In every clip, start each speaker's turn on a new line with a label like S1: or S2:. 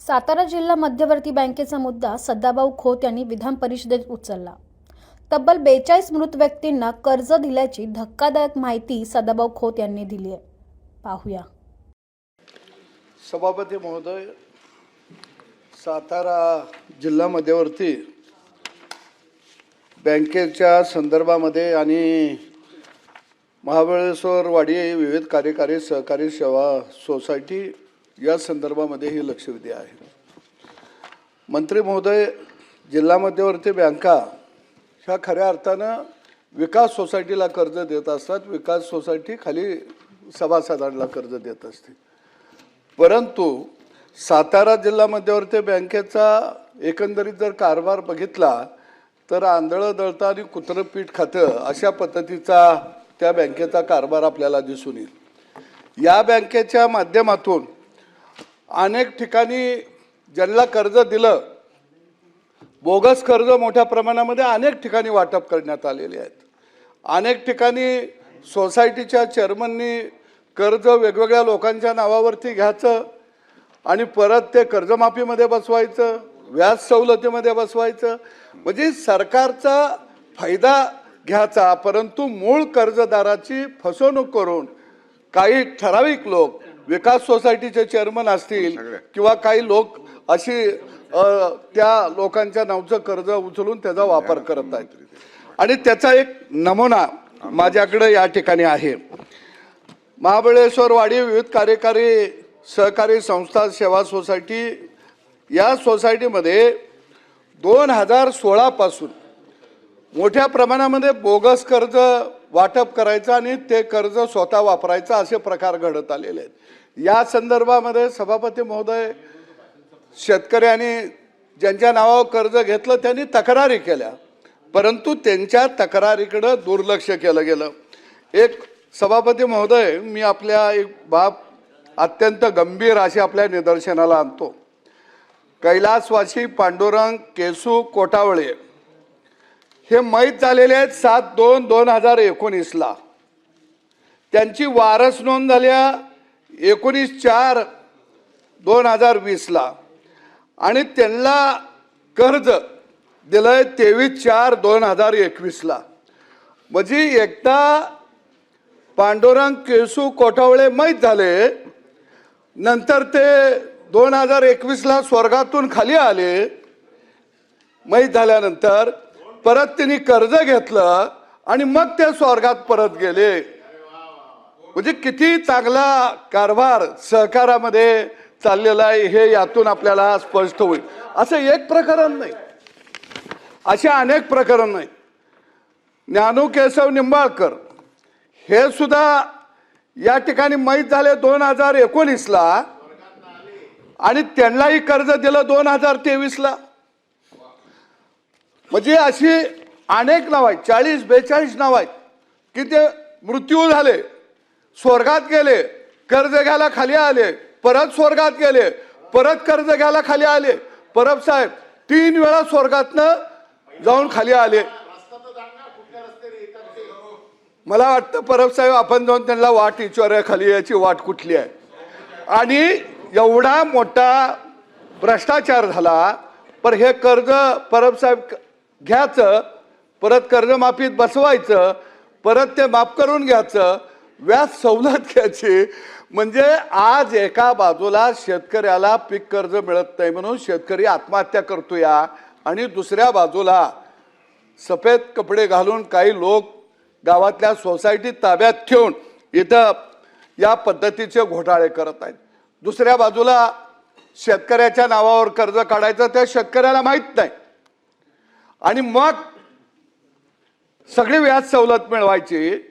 S1: सातारा जिल्हा मध्यवर्ती बँकेचा मुद्दा सदाभाऊ खोत यांनी विधान परिषदेत उचलला। तब्बल 42 मृत व्यक्तींना कर्ज दिल्याची धक्कादायक माहिती सदाभाऊ खोत यांनी दिली आहे। पाहूया।
S2: सभापती महोदय, सातारा जिल्हा मध्यवर्ती बँकेच्या संदर्भामध्ये आणि महाबळेश्वर वाडी विविध कार्यकारी सहकारी सेवा सोसायटी या संदर्भामध्ये ही लक्षवेधी आहे। मंत्री महोदय, जिल्हा मध्यवर्ती बँका ह्या खऱ्या अर्थानं विकास सोसायटीला कर्ज देत असतात, विकास सोसायटी खाली सभासदांना कर्ज देत असते। परंतु सातारा जिल्हा मध्यवर्ती बँकेचा एकंदरीत जर कारभार बघितला तर आंधळं दळतं आणि कुत्रं पीठ खातं अशा पद्धतीचा त्या बँकेचा कारभार आपल्याला दिसून येईल। या बँकेच्या माध्यमातून अनेक ठिकाणी ज्यांना कर्ज दिलं, बोगस कर्ज मोठ्या प्रमाणामध्ये अनेक ठिकाणी वाटप करण्यात आलेले आहेत। अनेक ठिकाणी सोसायटीच्या चेअरमननी कर्ज वेगवेगळ्या लोकांच्या नावावरती घ्यायचं आणि परत ते कर्जमाफीमध्ये बसवायचं, व्याज सवलतीमध्ये बसवायचं, म्हणजे सरकारचा फायदा घ्यायचा, परंतु मूळ कर्जदाराची फसवणूक करून काही ठराविक लोक विकास सोसायटीचे चेअरमन असतील किंवा काही लोक अशी त्या लोकांच्या नावचं कर्ज उचलून त्याचा वापर करत आहेत। आणि त्याचा एक नमुना माझ्याकडे या ठिकाणी आहे। महाबळेश्वर वाडी विविध कार्यकारी सहकारी संस्था सेवा सोसायटी या सोसायटीमध्ये 2016 पासून मोठ्या प्रमाणामध्ये बोगस कर्ज वाटप करायचं आणि ते कर्ज स्वतः वापरायचं असे प्रकार घडत आलेले आहेत। या संदर्भामध्ये सभापती महोदय, शेतकऱ्यांनी ज्यांच्या नावावर कर्ज घेतलं त्यांनी तक्रारी केल्या, परंतु त्यांच्या तक्रारीकडे दुर्लक्ष केलं गेलं। एक सभापती महोदय, मी आपल्या एक बाब अत्यंत गंभीर अशी आपल्या निदर्शनाला आणतो। कैलासवासी पांडुरंग केसू कोटावळे हे मैत झालेले आहेत 7/2/2019 त्यांची वारस नोंद झाल्या 19/4/2020 आणि त्यांना कर्ज दिलंय 23/4/2021 म्हणजे एकदा पांडुरंग केसू कोटावळे मैत झाले, नंतर ते 2021 स्वर्गातून खाली आले। मैत झाल्यानंतर परत त्यांनी कर्ज घेतलं आणि मग ते स्वर्गात परत गेले। म्हणजे किती चांगला कारभार सहकारामध्ये चाललेला आहे हे यातून आपल्याला स्पष्ट होईल। असं एक प्रकरण नाही, असे अनेक प्रकरण नाही। ज्ञानू केशव निंबाळकर हे सुद्धा या ठिकाणी मैत झाले 2019 आणि त्यांनाही कर्ज दिलं 2023। म्हणजे अशी अनेक नाव आहेत, 40-42 नाव आहेत की ते मृत्यू झाले, स्वर्गात गेले, कर्ज घ्यायला खाली आले, परत स्वर्गात गेले, परत कर्ज घ्यायला खाली आले। परब साहेब 3 वेळा स्वर्गातनं जाऊन खाली आले। मला वाटतं परब साहेब आपण जाऊन त्यांना वाट विचारूया खाली याची वाट कुठली आहे। आणि एवढा मोठा भ्रष्टाचार झाला, पण हे कर्ज परब साहेब घ्यायचं, परत कर्जमाफीत बसवायचं, परत ते माफ करून घ्यायचं, व्याज सवलत घ्यायची। म्हणजे आज एका बाजूला शेतकऱ्याला पीक कर्ज मिळत नाही म्हणून शेतकरी आत्महत्या करतोय आणि दुसऱ्या बाजूला सफेद कपडे घालून काही लोक गावातल्या सोसायटी ताब्यात ठेवून इथं या पद्धतीचे घोटाळे करत आहेत। दुसऱ्या बाजूला शेतकऱ्याच्या नावावर कर्ज काढायचं त्या शेतकऱ्याला माहित नाही आणि मग सगळी व्याज सवलत मिळवायची।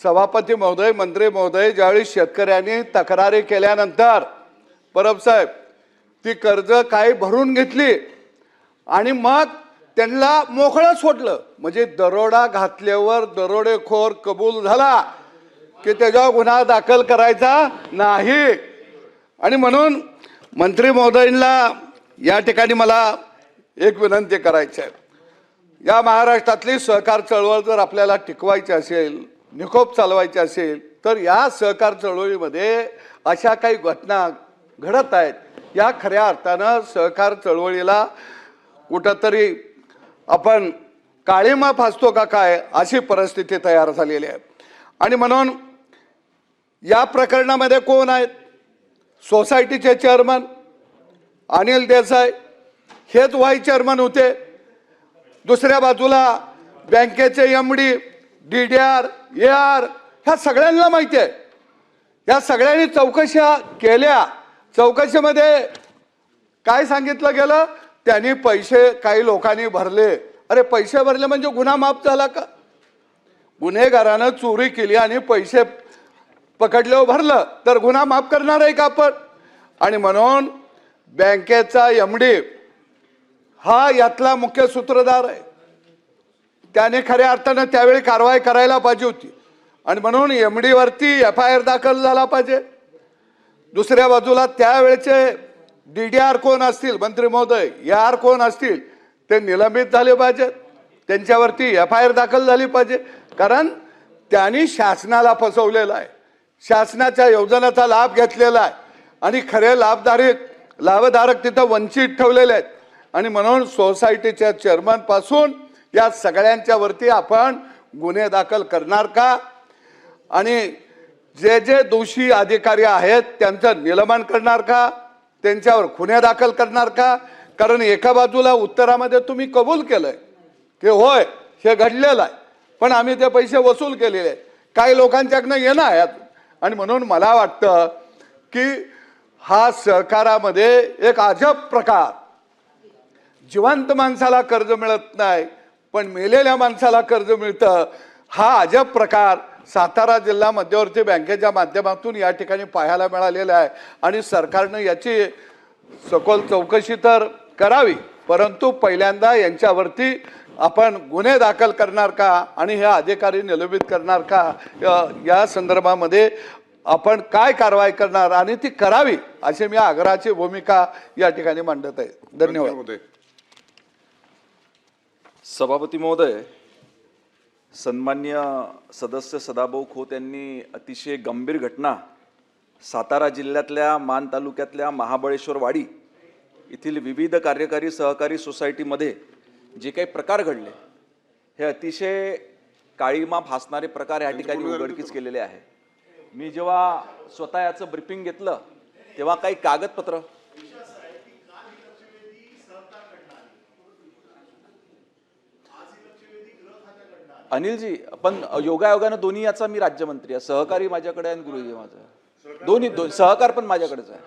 S2: सभापती महोदय, मंत्री महोदय, ज्यावेळी शेतकऱ्यांनी तक्रारी केल्यानंतर परब साहेब ती कर्ज काही भरून घेतली आणि मग त्यांना मोकळं सोडलं। म्हणजे दरोडा घातल्यावर दरोडेखोर कबूल झाला की त्याच्यावर गुन्हा दाखल करायचा नाही। आणि म्हणून मंत्री महोदयांना या ठिकाणी मला एक विनंती करायची आहे, या महाराष्ट्रातली सहकार चळवळ जर आपल्याला टिकवायची असेल, निकोप चालवायची असेल, तर या सहकार चळवळीमध्ये अशा काही घटना घडत आहेत या खऱ्या अर्थानं सहकार चळवळीला कुठंतरी आपण काळीमा फासतो का काय अशी परिस्थिती तयार झालेली आहे. आणि म्हणून या प्रकरणामध्ये कोण आहेत? सोसायटीचे चेअरमन अनिल देसाई हेच व्हाईस चेअरमन होते. दुसऱ्या बाजूला बँकेचे MD DDR AR ह्या सगळ्यांना माहिती आहे. या सगळ्यांनी चौकशा केल्या. चौकशीमध्ये काय सांगितलं गेलं? त्यांनी पैसे काही लोकांनी भरले. अरे पैसे भरले म्हणजे गुन्हा माफ झाला का? गुन्हेगारानं चोरी केली आणि पैसे पकडल्यावर भरलं तर गुन्हा माफ करणार आहे का आपण? आणि म्हणून बँकेचा MD हा यातला मुख्य सूत्रधार आहे. त्याने खऱ्या अर्थानं त्यावेळी कारवाई करायला पाहिजे होती. आणि म्हणून MD वरती FIR दाखल झाला पाहिजे. दुसऱ्या बाजूला त्यावेळेचे DDR कोण असतील मंत्री महोदय, AR कोण असतील ते निलंबित झाले पाहिजेत. त्यांच्यावरती FIR दाखल झाली पाहिजे. कारण त्यांनी शासनाला फसवलेलं आहे. शासनाच्या योजनाचा लाभ घेतलेला आहे आणि खरे लाभधारक तिथं वंचित ठेवलेले आहेत. आणि म्हणून सोसायटीच्या चेअरमन पासून या सगळ्यांच्या वरती आपण गुन्हे दाखल करणार का? आणि जे जे दोषी अधिकारी आहेत त्यांचं निलंबन करणार का? त्यांच्यावर गुन्हे दाखल करणार का? कारण एका बाजूला उत्तरामध्ये तुम्ही कबूल केलंय की होय हे घडलेलं आहे, पण आम्ही ते पैसे वसूल केलेले आहेत. काही लोकांच्याकडनं येणं आहे. आणि म्हणून मला वाटतं की हा सहकारामध्ये एक अजब प्रकार, जिवंत माणसाला कर्ज मिळत नाही पण मेलेल्या माणसाला कर्ज मिळतं, हा अजब प्रकार सातारा जिल्हा मध्यवर्ती बँकेच्या माध्यमातून या ठिकाणी पाहायला मिळालेला आहे. आणि सरकारनं याची सखोल चौकशी तर करावी, परंतु पहिल्यांदा यांच्यावरती आपण गुन्हे दाखल करणार का आणि हे अधिकारी निलंबित करणार का, या संदर्भामध्ये आपण काय कारवाई करणार आणि ती करावी अशी मी आग्रहाची भूमिका या ठिकाणी मांडत आहे. धन्यवाद.
S3: सभापती महोदय, सन्मान्य सदस्य सदाभाऊ खोत यांनी अतिशय गंभीर घटना सातारा जिल्ह्यातल्या मान तालुक्यातल्या महाबळेश्वर वाडी येथील विविध कार्यकारी सहकारी सोसायटीमध्ये जे काही प्रकार घडले हे अतिशय काळीमा फासणारे प्रकार या ठिकाणी उघडकीस केलेले आहे. मी जेव्हा स्वतः याचं ब्रीफिंग घेतलं तेव्हा काही कागदपत्र अनिलजी, पण योगायोगानं दोन्ही याचा मी राज्यमंत्री आहे. सहकारी माझ्याकडे आहे आणि गृह माझा दोन्ही सहकार पण माझ्याकडेच आहे.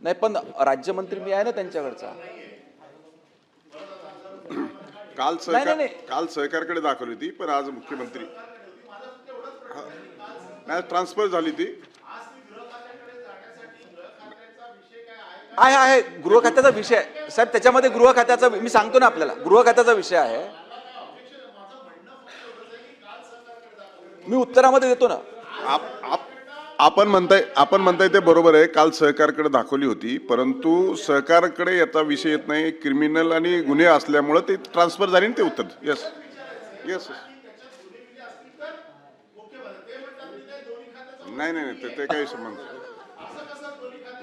S3: नाही, पण राज्यमंत्री मी आहे ना त्यांच्याकडचा.
S4: काल सहकारकडे दाखवली होती पण आज मुख्यमंत्री ट्रान्सफर झाली ती
S3: आहे गृह खात्याचा विषय साहेब. त्याच्यामध्ये गृह खात्याचा मी सांगतो ना आपल्याला, गृह खात्याचा विषय आहे. मी उत्तरामध्ये देतो ना.
S4: आपण म्हणताय ते बरोबर आहे. काल सहकारकडे दाखवली होती परंतु सहकारकडे याचा विषय येत नाही. क्रिमिनल आणि गुन्हे असल्यामुळे ते ट्रान्सफर झाली ते उत्तर. यस यस नाही ते काही संबंध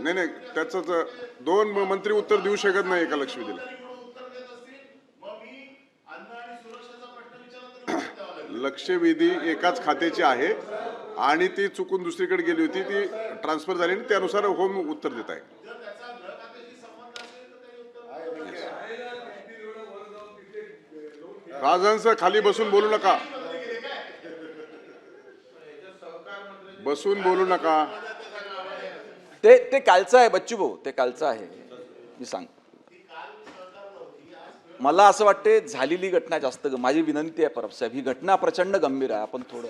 S4: नाही. त्याच दोन मंत्री उत्तर देऊ शकत नाही एका लक्षवेधीला. लक्षवेधी एकाच खात्याची आहे आणि ती चुकून दुसरीकडे गेली होती, ती ट्रान्सफर झाली आणि त्यानुसार होम उत्तर देत आहे. राजहंस, खाली बसून बोलू नका. बसून बोलू नका.
S3: ते कालचं आहे बच्चू भाऊ, ते कालचं आहे. मी सांग, मला असं वाटते झालेली घटना जास्त, माझी विनंती आहे परब साहेब, ही घटना प्रचंड गंभीर आहे. आपण थोडं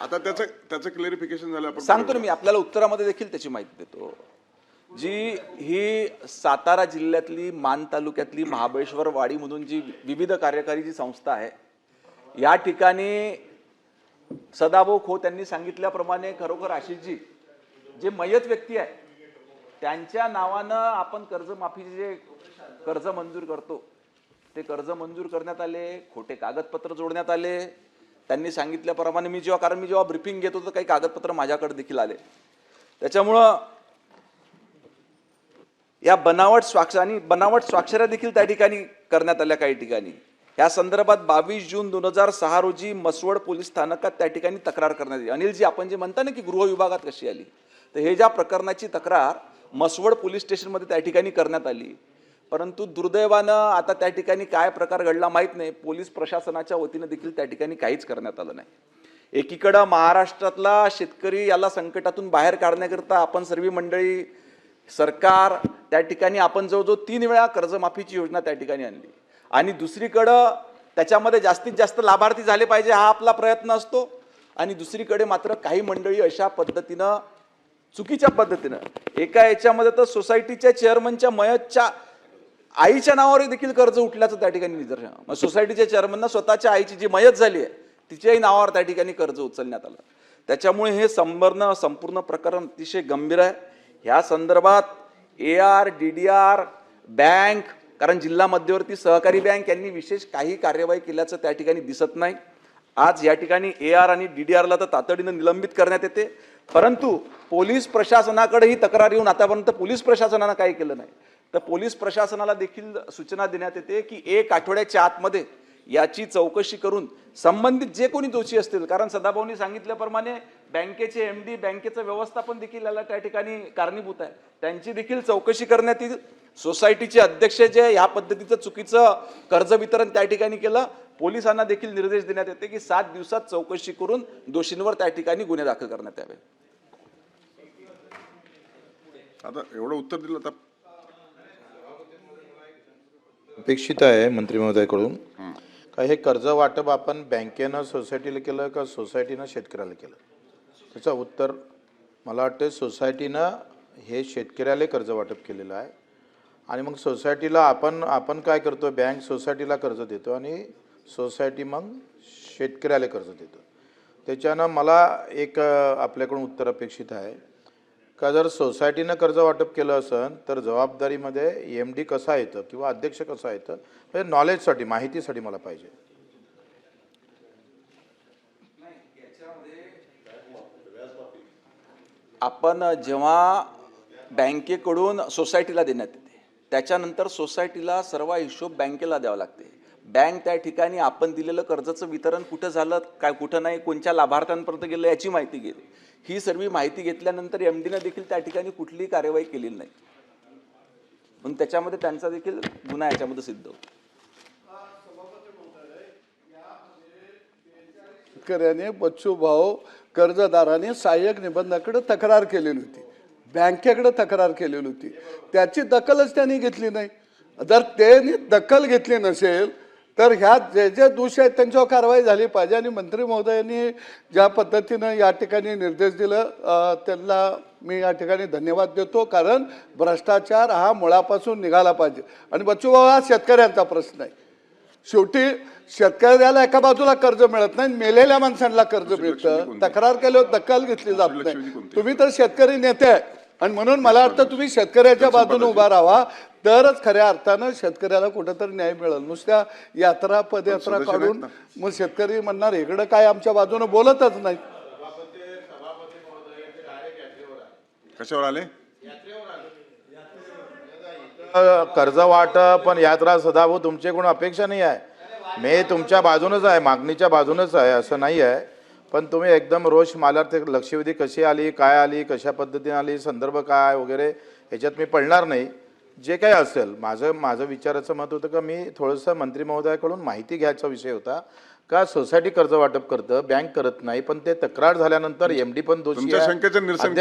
S4: आता त्याचं क्लॅरिफिकेशन झालं. आपण
S3: सांगतो ना मी, आपल्याला उत्तरामध्ये देखील त्याची माहिती देतो. जी ही सातारा जिल्ह्यातली मान तालुक्यातली महाबळेश्वर वाडी म्हणून जी विविध कार्यकारी जी संस्था आहे, या ठिकाणी सदाभाऊ खोत यांनी सांगितल्याप्रमाणे खरोखर आशिषजी जे मयत व्यक्ती आहे त्यांच्या नावानं आपण कर्जमाफीचे जे कर्ज मंजूर करतो ते कर्ज मंजूर करण्यात आले, खोटे कागदपत्र जोडण्यात आले. त्यांनी सांगितल्याप्रमाणे मी जेव्हा ब्रीफिंग घेत होतो काही कागदपत्र माझ्याकडे देखील आले. त्याच्यामुळं या बनावट स्वाक्षऱ्या देखील त्या ठिकाणी करण्यात आल्या काही ठिकाणी. या संदर्भात 22 जून 2006 रोजी मसवड पोलीस स्थानकात त्या ठिकाणी तक्रार करण्यात आली. अनिलजी, आपण जे म्हणता ना की गृह विभागात कशी आली, तर हे ज्या प्रकरणाची तक्रार मसवड पोलीस स्टेशनमध्ये त्या ठिकाणी करण्यात आली. परंतु दुर्दैवानं आता त्या ठिकाणी काय प्रकार घडला माहीत नाही, पोलीस प्रशासनाच्या वतीनं देखील त्या ठिकाणी काहीच करण्यात आलं नाही. एकीकडं महाराष्ट्रातला शेतकरी याला संकटातून बाहेर काढण्याकरता आपण सर्व मंडळी, सरकार त्या ठिकाणी आपण जवळजवळ 3 वेळा कर्जमाफीची योजना त्या ठिकाणी आणली आणि दुसरीकडं त्याच्यामध्ये जास्तीत जास्त लाभार्थी झाले पाहिजे हा आपला प्रयत्न असतो. आणि दुसरीकडे मात्र काही मंडळी अशा पद्धतीनं, चुकीच्या पद्धतीनं, एका याच्यामध्ये तर सोसायटीच्या चेअरमनच्या मयतच्या आईच्या नावावर देखील कर्ज उठल्याचं त्या ठिकाणी निदर्शन. मग सोसायटीच्या चेअरमनना स्वतःच्या आईची जी मयत झाली आहे तिच्याही नावावर त्या ठिकाणी कर्ज उचलण्यात आलं. त्याच्यामुळे हे संपूर्ण प्रकरण अतिशय गंभीर आहे. ह्या संदर्भात AR, DDR, बँक, कारण जिल्हा मध्यवर्ती सहकारी बँक यांनी विशेष काही कार्यवाही केल्याचं त्या ठिकाणी दिसत नाही. आज या ठिकाणी AR आणि DDRला तर तातडीनं निलंबित करण्यात येते, परंतु पोलीस प्रशासनाकडे ही तक्रार येऊन आतापर्यंत पोलीस प्रशासनानं काही केलं नाही. तर पोलीस प्रशासनाला देखील सूचना देण्यात येते की 1 आठवड्याच्या आतमध्ये याची चौकशी करून संबंधित जे कोणी दोषी असतील, कारण सदाभाऊंनी सांगितल्याप्रमाणे बँकेचे MD, बँकेचं व्यवस्थापन देखील याला त्या ठिकाणी कारणीभूत आहे, त्यांची देखील चौकशी करण्यात येईल. सोसायटीचे अध्यक्ष जे ह्या पद्धतीचं चुकीचं कर्ज वितरण त्या ठिकाणी केलं, पोलिसांना देखील निर्देश देण्यात येते की 7 दिवसात चौकशी करून दोषींवर त्या ठिकाणी गुन्हे दाखल करण्यात यावे.
S4: आता एवढं उत्तर दिलं तर
S5: अपेक्षित आहे मंत्री महोदयाकडून का हे कर्ज वाटप आपण बँकेनं सोसायटीला केलं का सोसायटीनं शेतकऱ्याला केलं? त्याचं उत्तर मला वाटतं सोसायटीनं हे शेतकऱ्याला कर्ज वाटप केलेलं आहे. आणि मग सोसायटीला आपण काय करतो, बँक सोसायटीला कर्ज देतो आणि सोसायटी मग शेतकऱ्याला कर्ज देतो. त्याच्यानं मला एक आपल्याकडून उत्तर अपेक्षित आहे का जर सोसायटीनं कर्ज वाटप केलं असेल तर जबाबदारीमध्ये MD कसा येतं किंवा अध्यक्ष कसा येतं हे नॉलेजसाठी, माहितीसाठी मला पाहिजे.
S3: आपण जेव्हा बँकेकडून सोसायटीला देण्यात येते त्याच्यानंतर सोसायटीला सर्व हिशोब बँकेला द्यावा लागते. बँक त्या ठिकाणी आपण दिलेलं कर्जाचं वितरण कुठं झालं, काय कुठं नाही, कोणत्या लाभार्थ्यांपर्यंत गेलं याची माहिती घेते. ही सर्व माहिती घेतल्यानंतर MDनं देखील त्या ठिकाणी कुठलीही कार्यवाही केलेली नाही, पण त्याच्यामध्ये त्यांचा देखील गुन्हा याच्यामध्ये सिद्ध होतो.
S2: शेतकऱ्याने बच्चूभाऊ कर्जदाराने सहाय्यक निबंधकाकडे तक्रार केलेली होती, बँकेकडे तक्रार केलेली होती, त्याची दखलच त्यांनी घेतली नाही. जर त्यांनी दखल घेतली नसेल तर ह्या जे दोषी आहेत त्यांच्यावर कारवाई झाली पाहिजे. आणि मंत्री महोदयांनी ज्या पद्धतीनं या ठिकाणी निर्देश दिलं त्यांना मी या ठिकाणी धन्यवाद देतो, कारण भ्रष्टाचार हा मुळापासून निघाला पाहिजे. आणि बच्चूभाऊ हा शेतकऱ्यांचा प्रश्न आहे. शेवटी शेतकऱ्याला एका बाजूला कर्ज मिळत नाही, मेलेल्या माणसांना कर्ज मिळतं, तक्रार केल्यावर दखल घेतली जात नाही. तुम्ही तर शेतकरी नेते आहे आणि म्हणून मला वाटतं तुम्ही शेतकऱ्याच्या बाजूने उभा राहा, तरच खऱ्या अर्थानं शेतकऱ्याला कुठंतरी न्याय मिळेल. नुसत्या यात्रा पदयात्रा काढून मग शेतकरी म्हणणार इकडं काय आमच्या बाजूने बोलतच नाही.
S4: कशावर आले?
S5: कर्ज वाटप पण यात्रा सदाभाऊ तुमच्याकडून अपेक्षा नाही आहे. मी तुमच्या बाजूनच आहे, मागणीच्या बाजूनच आहे असं नाही आहे, पण तुम्ही एकदम रोष मालार ते लक्षवेधी कशी आली, काय आली, कशा पद्धतीने आली, संदर्भ काय वगैरे ह्याच्यात मी पडणार नाही. जे काही असेल माझं विचाराचं मत होतं का मी थोडंसं मंत्री महोदयाकडून माहिती घ्यायचा विषय होता का सोसायटी कर्ज वाटप करतं, बँक करत नाही, पण ते तक्रार झाल्यानंतर MD पण दोषी
S4: तुमच्या
S5: आहे,
S4: शंकेचं निरसन
S5: अध्यक्ष